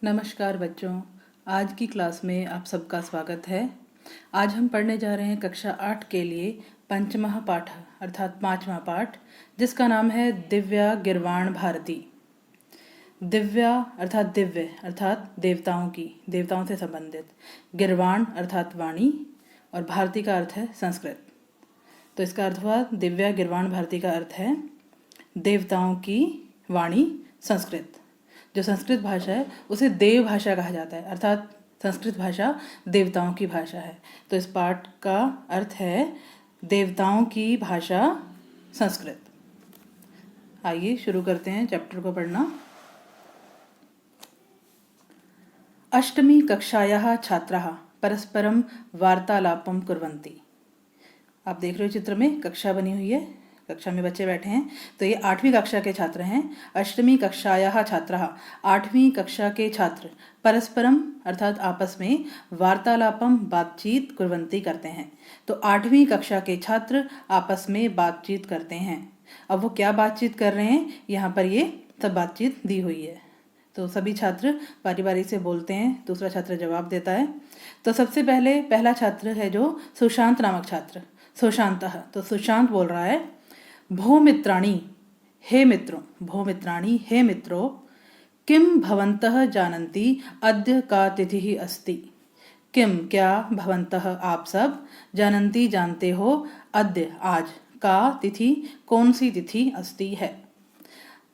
नमस्कार बच्चों, आज की क्लास में आप सबका स्वागत है। आज हम पढ़ने जा रहे हैं कक्षा 8 के लिए पंचमः पाठ अर्थात 5वां पाठ, जिसका नाम है दिव्या गिरवाण भारती। दिव्या अर्थात दिव्य अर्थात देवताओं की, देवताओं से संबंधित, गिरवाण अर्थात वाणी और भारती का अर्थ है संस्कृत। तो इसका अर्थ हुआ दिव्या गिरवाण भारती का अर्थ है देवताओं की वाणी संस्कृत। जो संस्कृत भाषा है उसे देव भाषा कहा जाता है, अर्थात संस्कृत भाषा देवताओं की भाषा है। तो इस पाठ का अर्थ है देवताओं की भाषा संस्कृत। आइए शुरू करते हैं चैप्टर को पढ़ना। अष्टमी कक्षायाः छात्राः परस्परं वार्तालापं कुर्वन्ति। आप देख रहे हो चित्र में कक्षा बनी हुई है, कक्षा में बच्चे बैठे हैं। तो ये 8वीं कक्षा के छात्र हैं। अष्टमी कक्षायाः छात्राः, 8वीं कक्षा के छात्र, परस्परम अर्थात आपस में, वार्तालापम बातचीत कुर्वन्ति करते हैं। तो 8वीं कक्षा के छात्र आपस में बातचीत करते हैं। अब वो क्या बातचीत कर रहे हैं, यहाँ पर ये सब बातचीत दी हुई है। तो सभी छात्र बारी बारी से बोलते हैं, दूसरा छात्र जवाब देता है। तो सबसे पहले पहला छात्र है जो सुशांत नामक छात्र, सुशांतः। तो सुशांत बोल रहा है, भो मित्राणि, हे मित्रों, भो मित्राणि, हे मित्रों, किम भवन्तः जानन्ति अद्य का तिथिः अस्ति। किम क्या, भवन्तः आप सब, जानन्ति जानते हो, अद्य आज, का तिथि कौन सी तिथि, अस्ति है।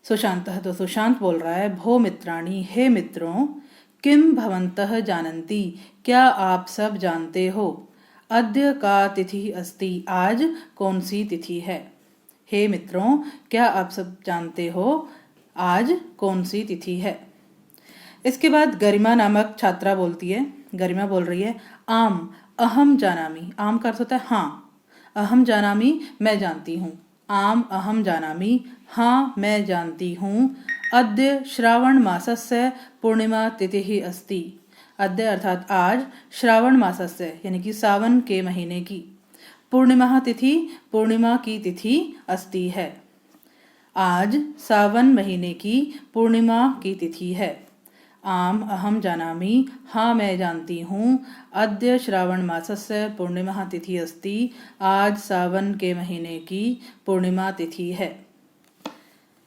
सुशांतः, तो सुशांत बोल रहा है, भो मित्राणि, हे मित्रों, किम भवन्तः जानन्ति क्या आप सब जानते हो, अद्य का तिथि अस्ति आज कौन सी तिथि है। हे मित्रों, क्या आप सब जानते हो आज कौन सी तिथि है। इसके बाद गरिमा नामक छात्रा बोलती है, गरिमा बोल रही है, आम अहम जानामि। आम का अर्थ होता है हाँ, अहम जानामि मैं जानती हूँ, आम अहम जानामि हाँ मैं जानती हूँ, अद्य श्रावण मासस्य पूर्णिमा तिथिः अस्ति। अद्य अर्थात आज, श्रावण मासस्य यानी कि सावन के महीने की, पूर्णिमा तिथि पूर्णिमा की तिथि, अस्ति है आज, सावन महीने की पूर्णिमा की तिथि है। आम अहम जानामि हाँ मैं जानती हूँ, अद्य श्रावण मासस्य पूर्णिमा तिथि अस्ति, आज सावन के महीने की पूर्णिमा तिथि है।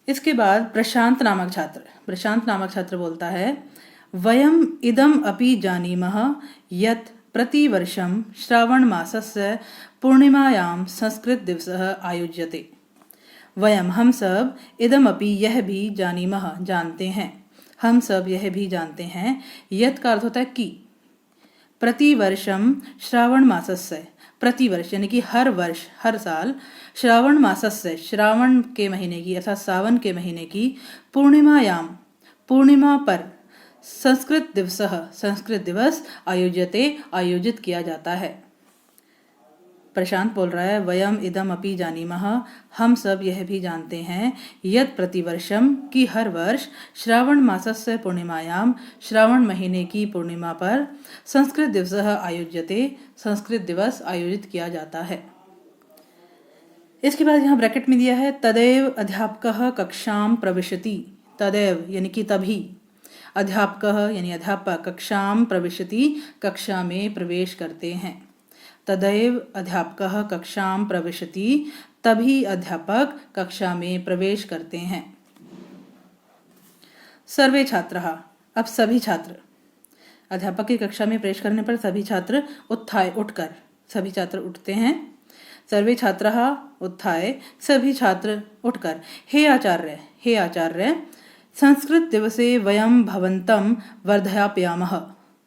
इसके बाद प्रशांत नामक छात्र बोलता है, वयम इदम अपि जानीमः यत् प्रतिवर्षं श्रावण मासस्य पूर्णिमायां संस्कृत दिवसः आयोज्यते। वयम हम सब, इदम अपि यह भी, जानीमः जानते हैं, हम सब यह भी जानते हैं, यत् का अर्थ होता है कि, प्रतिवर्षम श्रावण मासस्य, प्रतिवर्ष यानी कि हर वर्ष, हर साल, श्रावण मासस्य श्रावण के महीने की अर्थात सावन के महीने की, पूर्णिमायाम पूर्णिमा पर, संस्कृत दिवसः संस्कृत दिवस, आयोज्यते आयोजित किया जाता है। प्रशांत बोल रहा है, वयम इदम अपि जानीमः हम सब यह भी जानते हैं, यत् प्रतिवर्षम की हर वर्ष, श्रावण मासस्य पूर्णिमायाम श्रावण महीने की पूर्णिमा पर, संस्कृत दिवसः आयोज्यते संस्कृत दिवस आयोजित किया जाता है। इसके बाद यहाँ ब्रैकेट में दिया है, तदैव अध्यापकः कक्षां प्रविशति। तदैव यानी कि तभी, अध्यापकः यानी अध्यापक, कक्षां प्रविशति कक्षा में प्रवेश करते हैं। तदैव अध्यापकः कक्षां प्रविशति, तभी अध्यापक कक्षा में प्रवेश करते हैं। सर्वे छात्राः, अब सभी छात्र, अध्यापक की कक्षा में प्रवेश करने पर सभी छात्र उत्थाय उठकर, सभी छात्र उठते हैं। सर्वे छात्राः उत्थाय, सभी छात्र उठकर, हे आचार्य, संस्कृत दिवसे वयं भवन्तं वर्धयापयामः।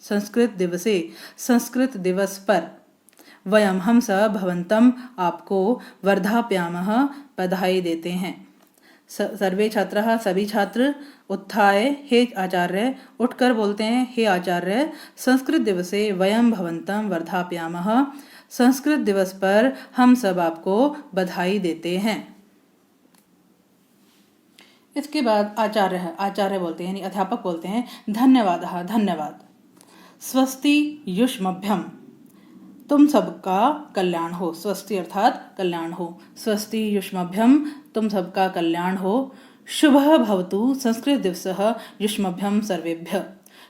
संस्कृत दिवसे, संस्कृत दिवस पर, वयम हम सब, भवन्तम आपको, वर्धाप्यामः बधाई देते हैं। सर्वे छात्राः सभी छात्र, उत्थाय हे आचार्य, उठकर बोलते हैं, हे आचार्य, संस्कृत दिवसे वयम भवन्तं वर्धाप्यामः, संस्कृत दिवस पर हम सब आपको बधाई देते हैं। इसके बाद आचार्य बोलते हैं यानी अध्यापक बोलते हैं, धन्यवादः धन्यवाद, स्वस्ति युष्मभ्यम, तुम सबका कल्याण हो। स्वस्ति अर्थात कल्याण हो, स्वस्ति युष्मभ्यम, तुम सबका कल्याण हो। शुभः भवतु संस्कृत दिवसः युष्मभ्यम सर्वेभ्यः,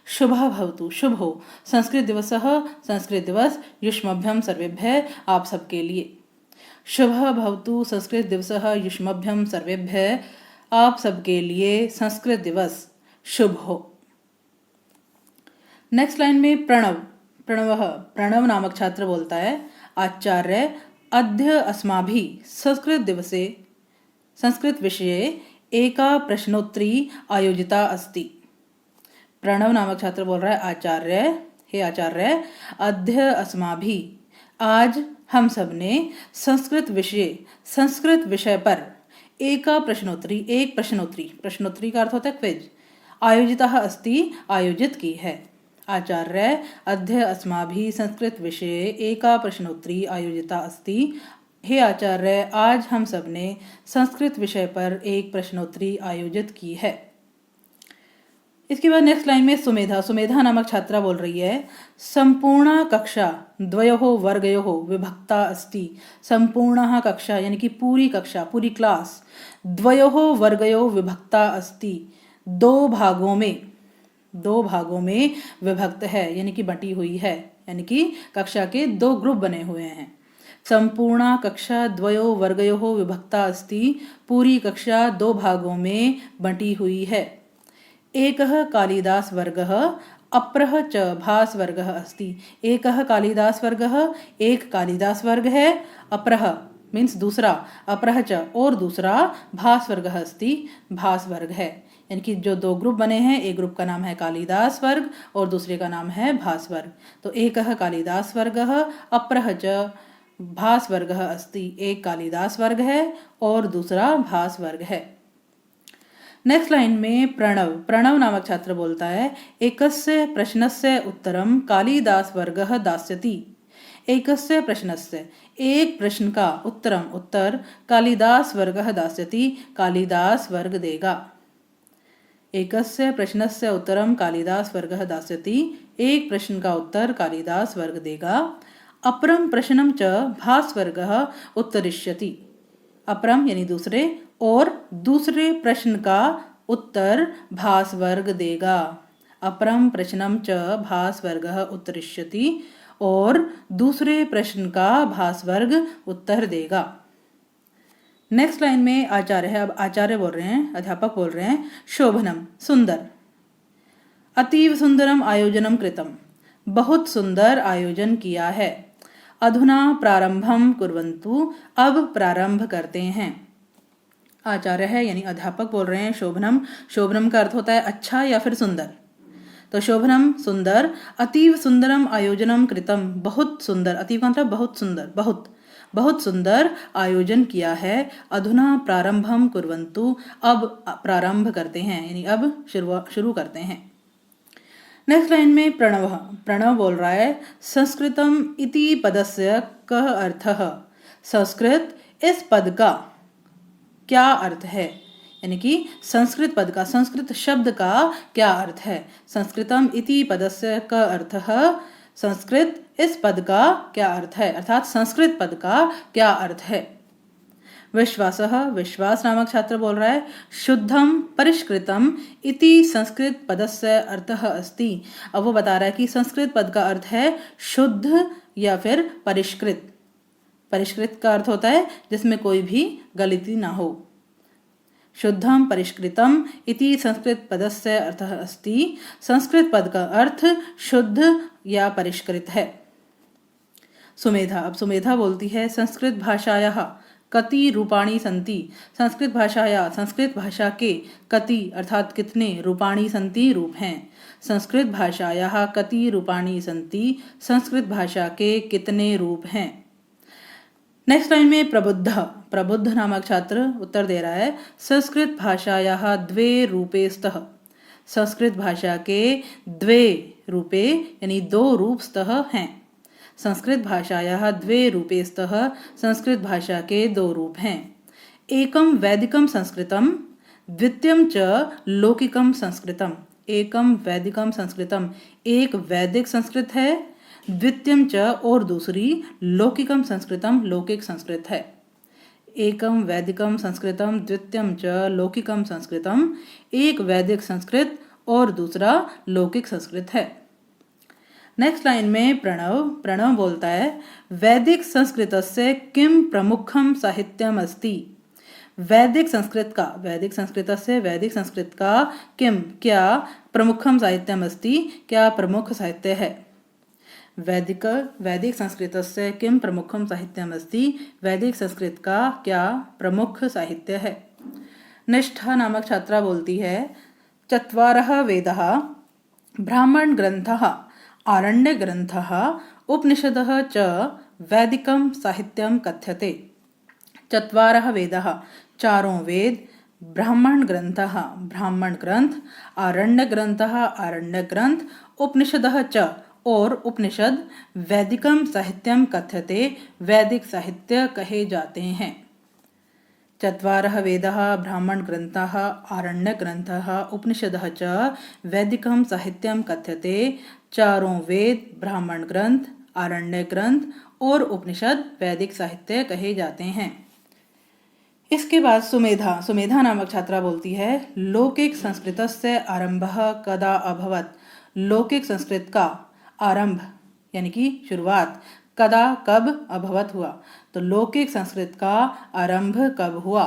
शुभः भवतु, शुभ हो। संस्कृत दिवसः, संस्कृत दिवस युष्मभ्यं सर्वेभ्यः, आप सबके लिए। शुभः भवतु संस्कृत दिवसः युष्मभ्यं सर्वेभ्यः, आप सबके लिए संस्कृत दिवस शुभ हो। नेक्स्ट लाइन में प्रणव, प्रणव नामक छात्र बोलता है, आचार्य अद्य अस्माभिः संस्कृत दिवसे संस्कृत विषये एका प्रश्नोत्तरी आयोजिता अस्ति। प्रणव नामक छात्र बोल रहा है, आचार्य, हे आचार्य, अद्य अस्माभिः, आज हम सब ने संस्कृत विषय पर एका प्रश्नोत्तरी, एक प्रश्नोत्तरी का अर्थ होता है क्विज, आयोजिता अस्ति, आयोजित की है। आचार्य अद्य अस्माभिः संस्कृत विषये एका प्रश्नोत्तरी आयोजिता अस्ति, हे आचार्य, आज हम सब ने संस्कृत विषय पर एक प्रश्नोत्तरी आयोजित की है। इसके बाद नेक्स्ट लाइन में सुमेधा नामक छात्रा बोल रही है, संपूर्ण कक्षा द्वयोः वर्गयोः विभक्ता अस्ति। संपूर्ण कक्षा यानी कि पूरी कक्षा, पूरी क्लास, द्वयोः वर्गयोः विभक्ता अस्ति, दो भागों में विभक्त है, यानी कि बटी हुई है, यानी कि कक्षा के दो ग्रुप बने हुए हैं। संपूर्ण कक्षा द्वयोः वर्गयोः विभक्ता अस्ति, पूरी कक्षा दो भागों में बटी हुई है। एकः कालिदास वर्गः अप्रः च भास वर्गः अस्ति। एकः कालिदास वर्गः, एक कालिदास वर्ग है, अप्रः मीन्स दूसरा, अप्रः च और दूसरा, भास वर्गः अस्ति, भास वर्ग है। यानी कि जो दो ग्रुप बने हैं, एक ग्रुप का नाम है कालिदास वर्ग और दूसरे का नाम है भास वर्ग। तो एकः कालिदास वर्गः अप्रः च भास वर्गः अस्ति, एक कालिदास वर्ग है और दूसरा भास वर्ग है। नेक्स्ट लाइन में प्रणव नामक छात्र बोलता है, एकस्य प्रश्नस्य उत्तरं कालिदास वर्गः दास्यति। एकस्य प्रश्नस्य, एक प्रश्न का उत्तर कालिदास वर्गः दास्यति, कालिदास वर्ग देगा। एकस्य प्रश्नस्य उत्तरं कालिदास वर्गः दास्यति, एक प्रश्न का उत्तर कालिदास वर्ग देगा। अपरं प्रश्नं च भास वर्गः उत्तरिष्यति। अपरम यानी दूसरे, और दूसरे प्रश्न का उत्तर भास वर्ग देगा। अपरम प्रश्नम च भास वर्गः उत्तरिष्यति, और दूसरे प्रश्न का भास वर्ग उत्तर देगा। नेक्स्ट लाइन में आचार्य है, अब आचार्य बोल रहे हैं, अध्यापक बोल रहे हैं, शोभनम सुंदर, अतीव सुंदरम आयोजनम कृतम, बहुत सुंदर आयोजन किया है। अधुना प्रारंभम कुर्वन्तु, अब प्रारंभ करते हैं। आचार्य है यानी अध्यापक बोल रहे हैं शोभनम का अर्थ होता है अच्छा या फिर सुंदर। तो शोभनम सुंदर, अतीव सुंदरम आयोजनम कृतम, बहुत सुंदर, अतीव का मतलब बहुत सुंदर, बहुत सुंदर आयोजन किया है। अधुना प्रारंभम कुर्वन्तु, अब प्रारंभ करते हैं, यानी अब शुरू करते हैं। नेक्स्ट लाइन में प्रणव बोल रहा है, संस्कृतम इति पदस्य कः अर्थः। संस्कृत, इस पद का क्या अर्थ है, यानी कि संस्कृत पद का, संस्कृत शब्द का क्या अर्थ है। संस्कृतम इति पदस्य का अर्थः, संस्कृत इस पद का क्या अर्थ है, अर्थात संस्कृत पद का क्या अर्थ है। विश्वास नामक छात्र बोल रहा है, शुद्धम परिष्कृतम इति संस्कृत पदस्य अर्थः अस्ति। अब वो बता रहा है कि संस्कृत पद का अर्थ है शुद्ध या फिर परिष्कृत। परिष्कृत का अर्थ होता है जिसमें कोई भी गलती ना हो। शुद्धम परिष्कृतम इति संस्कृत पदस्य अर्थः अस्ति, संस्कृत पद का अर्थ शुद्ध या परिष्कृत है। अब सुमेधा बोलती है, संस्कृत भाषायाः कति रूपाणि सन्ति। संस्कृत भाषा के कति अर्थात कितने, रूपाणि सन्ति रूप हैं। संस्कृत भाषायाः कति रूपाणि सन्ति, संस्कृत भाषा के कितने रूप हैं। नेक्स्ट लाइन में प्रबुद्ध नामक छात्र उत्तर दे रहा है, संस्कृत भाषायाः द्वे रूपे स्तः। संस्कृत भाषा के द्वे रूपे यानी दो रूप स्तः हैं। संस्कृत भाषायाः द्वे रूपे स्तः, संस्कृत भाषा के दो रूप हैं। एकम वैदिकम संस्कृतम, द्वितीयम च लौकिकम संस्कृतम। एकम वैदिकम संस्कृतम, एक वैदिक संस्कृत है, द्वितीयम च और दूसरी लौकिकम संस्कृतम, लौकिक संस्कृत है। एकम वैदिकम संस्कृतम द्वितीयम च लौकिकम संस्कृतम, एक वैदिक संस्कृत और दूसरा लौकिक संस्कृत है। नेक्स्ट लाइन में प्रणव बोलता है वैदिक संस्कृतस्य किम प्रमुखम साहित्यम अस्ति। वैदिक संस्कृत का किम क्या प्रमुखम साहित्यम अस्ति, क्या प्रमुख साहित्य है। वैदिक संस्कृतस्य किम प्रमुखम साहित्यम अस्ति, वैदिक संस्कृत का क्या प्रमुख साहित्य है। निष्ठा नामक छात्रा बोलती है चत्वारः वेदः ब्राह्मण ग्रंथः आरण्य ग्रंथः उपनिषदः च वैदिकं साहित्यं कथ्यते। चत्वारः वेदः चारों वेद, ब्राह्मण ग्रंथः ब्राह्मण ग्रंथ, आरण्य ग्रंथः आरण्य ग्रंथ, उपनिषदः च और उपनिषद वैदिकम साहित्यम कथ्यते वैदिक साहित्य कहे जाते हैं। चत्वारः वेदः ब्राह्मण ग्रंथः आरण्य ग्रंथः उपनिषदः च वैदिकम साहित्यम कथ्यते। चारों वेद ब्राह्मण ग्रंथ आरण्य ग्रंथ और उपनिषद वैदिक साहित्य कहे जाते हैं। इसके बाद सुमेधा नामक छात्रा बोलती है लौकिक संस्कृतस्य आरंभः कदा अभवत्। लौकिक संस्कृत का आरंभ यानी कि शुरुआत कदा कब अभवत हुआ, तो लौकिक संस्कृत का आरंभ कब हुआ।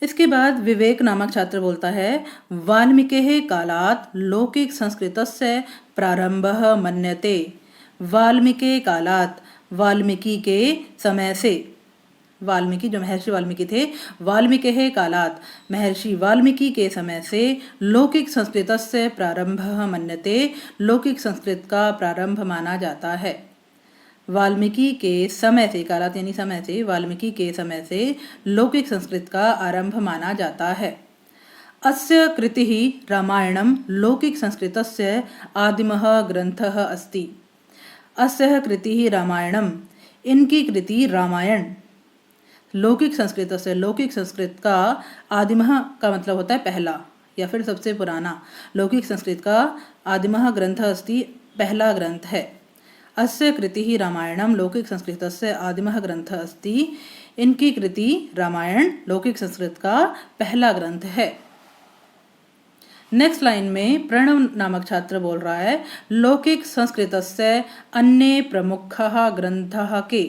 इसके बाद विवेक नामक छात्र बोलता है वाल्मीकेः कालात् लौकिक संस्कृतस्य प्रारंभः मन्यते। वाल्मीकि कालात् वाल्मीकि के समय से, वाल्मीकि जो महर्षि वाल्मीकि थे, वाल्मीकेः कालात् महर्षि वाल्मीकि के समय से लौकिक संस्कृतस्य प्रारंभः मन्यते, लौकिक संस्कृत का प्रारंभ माना जाता है। वाल्मीकि के समय से, कालात् यानी समय से, वाल्मीकि के समय से लौकिक संस्कृत का आरंभ माना जाता है। अस्य कृतिः रामायणं लौकिक संस्कृतस्य आदिमः ग्रंथः अस्ति। अस्य कृतिः रामायणं, इनकी कृति रामायण लौकिक संस्कृत से, लौकिक संस्कृत का आदिमः का मतलब होता है पहला या फिर सबसे पुराना। लौकिक संस्कृत का आदिमः ग्रंथ अस्ति, पहला ग्रंथ है। अस्य कृतिः रामायणम लौकिक संस्कृतस्य आदिमः ग्रंथ अस्ति। इनकी कृति रामायण लौकिक संस्कृत का पहला ग्रंथ है। नेक्स्ट लाइन में प्रणव नामक छात्र बोल रहा है लौकिक संस्कृतस्य अन्य प्रमुखः ग्रंथः के।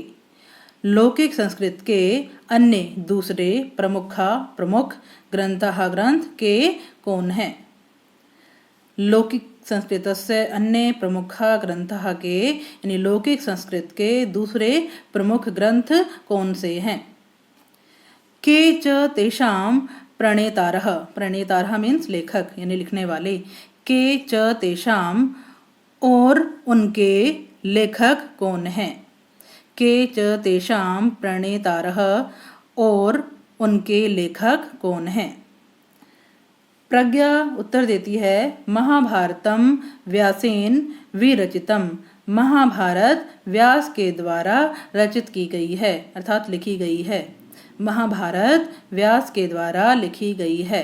लौकिक संस्कृत के अन्य दूसरे प्रमुख ग्रंथः ग्रंथ के कौन हैं। लौकिक संस्कृतस्य अन्य प्रमुखः ग्रंथः के यानी लौकिक संस्कृत के दूसरे प्रमुख ग्रंथ कौन से हैं। के च तेषां प्रणेतारः, प्रणेतारः मीन्स लेखक यानी लिखने वाले, के च तेषां और उनके लेखक कौन हैं। के च तेषां प्रणेतारः और उनके लेखक कौन हैं। प्रज्ञा उत्तर देती है महाभारतम व्यासेन विरचितम। महाभारत व्यास के द्वारा रचित की गई है अर्थात लिखी गई है। महाभारत व्यास के द्वारा लिखी गई है।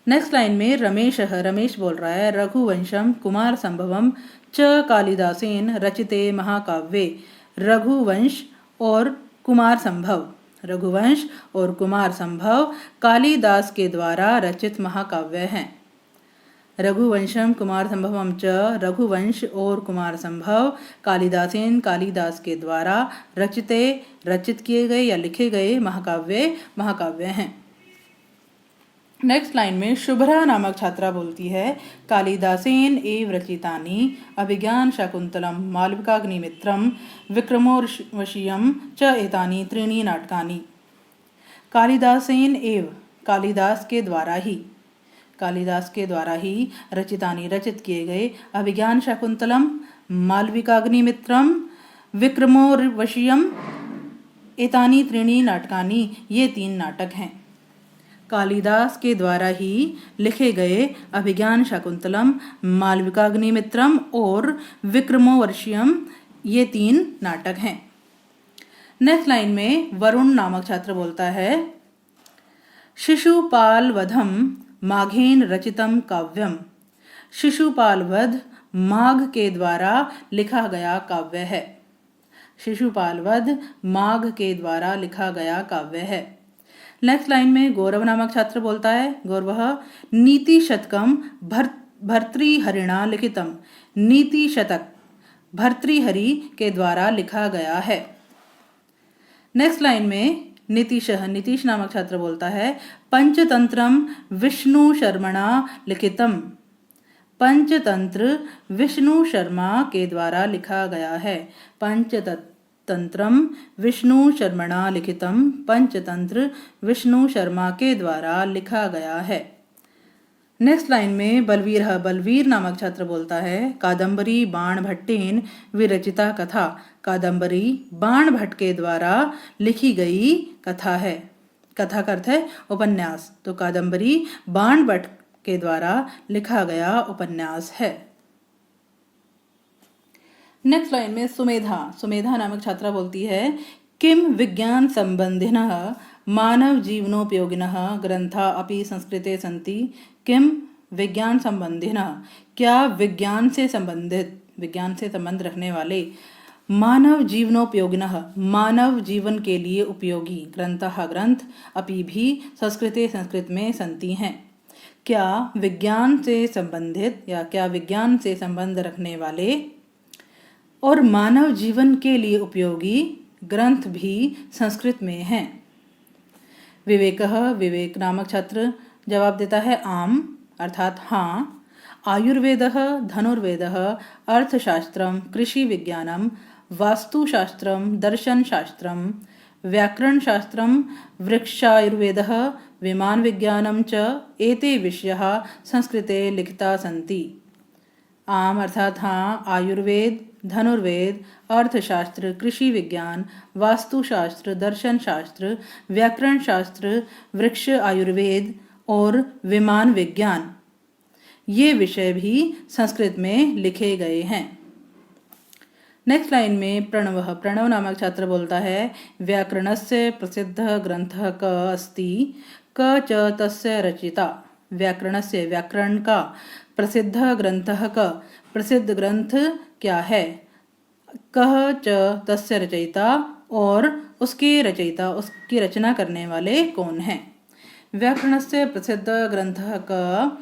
नेक्स्ट लाइन में रमेश बोल रहा है रघुवंशम कुमार संभवम च कालिदासेन रचिते महाकाव्ये। रघुवंश और कुमार संभव, रघुवंश और कुमार संभव कालिदास के द्वारा रचित महाकाव्य हैं। रघुवंशम कुमार संभवम च, रघुवंश और कुमार संभव कालिदासेन कालिदास के द्वारा रचित किए गए या लिखे गए महाकाव्य हैं। नेक्स्ट लाइन में शुभ्रा नामक छात्रा बोलती है कालिदासेन एव रचितानि अभिज्ञान शाकुंतलम मालविकाग्निमित्रम विक्रमोर्वशीयम च एतानि त्रीणि नाटकानि। कालिदासेन एव, कालिदास के द्वारा ही रचितानि रचित किए गए अभिज्ञान शाकुंतलम मालविकाग्निमित्रम विक्रमोर्वशीयम एतानि त्रीणि नाटकानि, ये 3 नाटक हैं। कालिदास के द्वारा ही लिखे गए अभिज्ञान शाकुंतलम मालविकाग्निमित्रम और विक्रमोर्वशीयम, ये 3 नाटक हैं। नेक्स्ट लाइन में वरुण नामक छात्र बोलता है शिशुपाल वधम माघेन रचितम काव्यम। शिशुपाल वध माघ के द्वारा लिखा गया काव्य है। शिशुपाल वध माघ के द्वारा लिखा गया काव्य है। नेक्स्ट लाइन में गौरव नामक छात्र बोलता है, गौरवः नीति शतकम भर्तृहरिणा लिखितम। नीति शतक भर्तृहरि के द्वारा लिखा गया है। नेक्स्ट लाइन में नीतीश नामक छात्र बोलता है, पंचतंत्रम विष्णु शर्मणा लिखितम। पंचतंत्र विष्णु शर्मा के द्वारा लिखा गया है। पंचतंत्रम विष्णु शर्मणा लिखितम। पंचतंत्र विष्णु शर्मा के द्वारा लिखा गया है। नेक्स्ट लाइन में बलवीर नामक छात्र बोलता है, कादम्बरी बाण भट्टेन विरचिता कथा। कादम्बरी बाण भट्ट के द्वारा लिखी गई कथा है। कथा का अर्थ है उपन्यास, तो कादम्बरी बाण भट्ट के द्वारा लिखा गया उपन्यास है। नेक्स्ट लाइन में सुमेधा नामक छात्रा बोलती है, किम विज्ञान संबंधिनः मानव जीवनोपयोगिनः ग्रंथा अपि संस्कृते सन्ति। किम विज्ञान संबंधिनः, क्या विज्ञान से संबंध रखने वाले, मानव जीवनोपयोगिनः मानव जीवन के लिए उपयोगी, ग्रंथः ग्रंथ, अपि भी संस्कृते संस्कृत में सन्ति हैं। क्या विज्ञान से संबंधित या क्या विज्ञान से संबंध रखने वाले और मानव जीवन के लिए उपयोगी ग्रंथ भी संस्कृत में हैं। विवेक नामक छात्र जवाब देता है, आम अर्थात हाँ। आयुर्वेदः धनुर्वेदः अर्थशास्त्रम कृषि विज्ञानम वास्तुशास्त्रम दर्शनशास्त्रम व्याकरणशास्त्रम वृक्षायुर्वेदः विमान विज्ञानम च एते विषयाः संस्कृते लिखिता सन्ति। आम अर्थात हाँ, आयुर्वेद धनुर्वेद अर्थशास्त्र कृषि विज्ञान वास्तुशास्त्र दर्शनशास्त्र व्याकरणशास्त्र वृक्ष आयुर्वेद और विमान विज्ञान, ये विषय भी संस्कृत में लिखे गए हैं। नेक्स्ट लाइन में प्रणव नामक छात्र बोलता है, व्याकरणस्य प्रसिद्ध ग्रंथः क अस्ति क च तस्य रचिता। व्याकरणस्य व्याकरण का प्रसिद्ध ग्रंथः क, प्रसिद्ध ग्रंथ क्या है, कह च तस्य रचयिता और उसके रचयिता उसकी रचना करने वाले कौन हैं। व्याकरणस्य प्रसिद्ध ग्रंथः क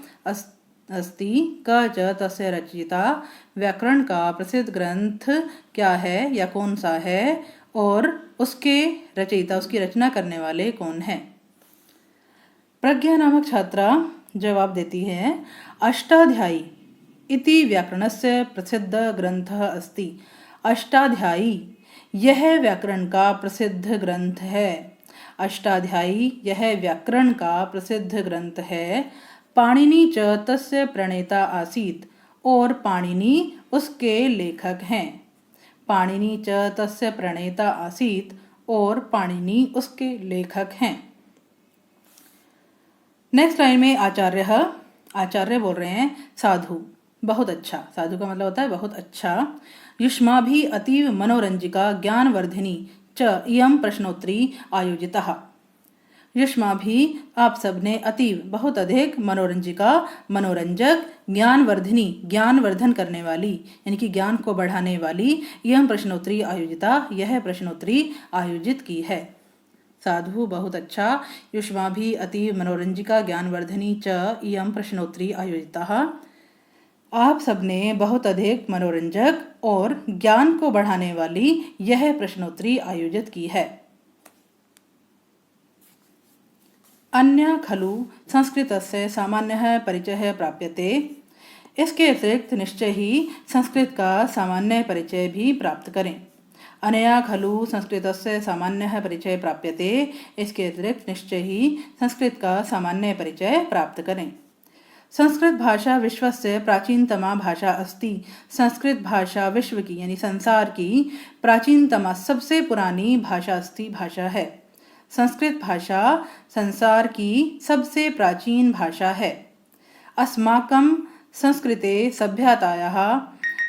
अस्ति क च तस्य रचयिता, व्याकरण का प्रसिद्ध ग्रंथ क्या है या कौन सा है और उसके रचयिता उसकी रचना करने वाले कौन हैं। प्रज्ञा नामक छात्रा जवाब देती है, अष्टाध्यायी इति व्याकरणस्य प्रसिद्ध ग्रंथः अस्ति। अष्टाध्यायी यह व्याकरण का प्रसिद्ध ग्रंथ है। अष्टाध्यायी यह व्याकरण का प्रसिद्ध ग्रंथ है। पाणिनि च तस्य प्रणेता आसीत् और पाणिनि उसके लेखक हैं। पाणिनि च तस्य प्रणेता आसीत् और पाणिनि उसके लेखक हैं। नेक्स्ट लाइन में आचार्य बोल रहे हैं, साधु बहुत अच्छा। साधु का मतलब होता है बहुत अच्छा। युष्माभि अतीव मनोरंजिका ज्ञानवर्धिनी च इयं प्रश्नोत्तरी आयोजितः। युष्माभि आप सबने अतीव बहुत अधिक मनोरंजिका मनोरंजक ज्ञानवर्धिनी ज्ञानवर्धन करने वाली यानी कि ज्ञान को बढ़ाने वाली इयं प्रश्नोत्तरी आयोजिता यह प्रश्नोत्तरी आयोजित की है। साधु बहुत अच्छा। युष्माभि अतीव मनोरंजिका ज्ञानवर्धिनी च इयं प्रश्नोत्तरी आयोजितः। आप सबने बहुत अधिक मनोरंजक और ज्ञान को बढ़ाने वाली यह प्रश्नोत्तरी आयोजित की है। अन्य खलु संस्कृतस्य सामान्यः परिचयः प्राप्यते। इसके अतिरिक्त निश्चय ही संस्कृत का सामान्य परिचय भी प्राप्त करें। अनया खलु संस्कृतस्य सामान्यः परिचय प्राप्यते। इसके अतिरिक्त निश्चय ही संस्कृत का सामान्य परिचय प्राप्त करें। संस्कृत भाषा विश्वस्य प्राचीनतमा भाषा अस्ति। संस्कृत भाषा विश्व की यानी संसार की प्राचीनतमा सबसे पुरानी भाषा है। संस्कृत भाषा संसार की सबसे प्राचीन भाषा है। अस्माकं संस्कृते सभ्यतायाः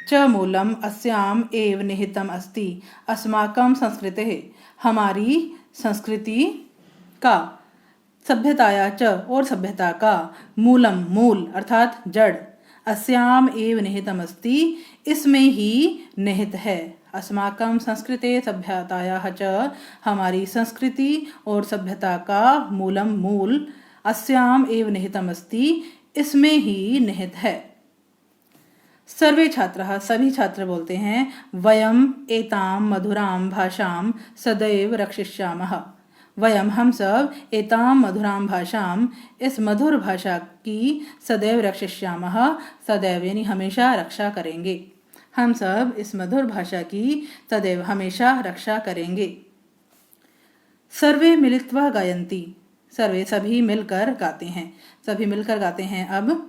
च मूलम अस्याम एव निहितम अस्ति। अस्माकं संस्कृतेः हमारी संस्कृति का सभ्यताया च और सभ्यता का मूल अर्थात जड़ अस्याम एव निहितमस्ति, इसमें ही निहित है। अस्माकं संस्कृते सभ्यतायाः च, हमारी संस्कृति और सभ्यता का मूलम मूल अस्याम एव निहितमस्ति, इसमें ही निहित है। सर्वे छात्राः, सभी छात्र बोलते हैं, वयम एताम मधुराम भाषाम सदैव रक्षिष्यामः। वयम हम सब एताम मधुराम भाषाम, इस मधुर भाषा की सदैव रक्षिष्यामः, सदैव यानी हमेशा रक्षा करेंगे। हम सब इस मधुर भाषा की सदैव हमेशा रक्षा करेंगे। सर्वे मिलित्वा गायन्ति, सर्वे सभी मिलकर गाते हैं, सभी मिलकर गाते हैं। अब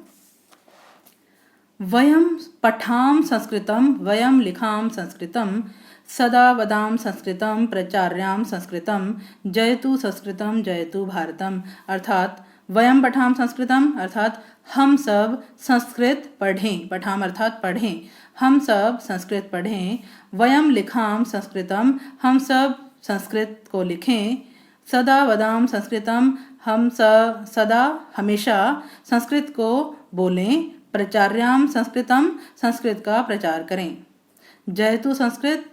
वयम पठाम संस्कृतम वयम लिखाम संस्कृतम सदा वदाम संस्कृतम प्रचार्याम संस्कृतम जयतु संस्कृतम जयतु भारतम। अर्थात वयम पठाम संस्कृतम अर्थात हम सब संस्कृत पढ़ें, पठाम अर्थात पढ़ें, हम सब संस्कृत पढ़ें। वयम लिखाम संस्कृतम, हम सब संस्कृत को लिखें। सदा वदाम संस्कृतम, हम सदा हमेशा संस्कृत को बोलें। प्रचार्याम संस्कृतम, संस्कृत का प्रचार करें। जयतु संस्कृत,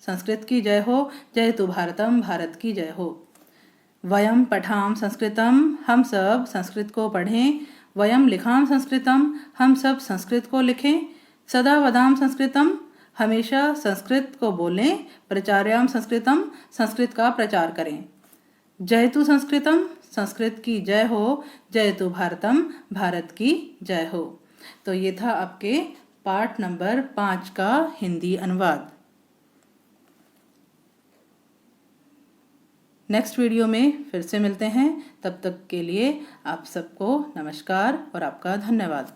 संस्कृत की जय हो। जयतु भारतम, भारत की जय हो। वयम पठाम संस्कृतम, हम सब संस्कृत को पढ़ें। वयम लिखाम संस्कृतम, हम सब संस्कृत को लिखें। सदा वदाम संस्कृतम, हमेशा संस्कृत को बोलें। प्रचार्याम संस्कृतम, संस्कृत का प्रचार करें। जयतु संस्कृतम, संस्कृत की जय हो। जयतु भारतम, भारत की जय हो। तो ये था आपके पाठ नंबर 5 का हिंदी अनुवाद। नेक्स्ट वीडियो में फिर से मिलते हैं, तब तक के लिए आप सबको नमस्कार और आपका धन्यवाद।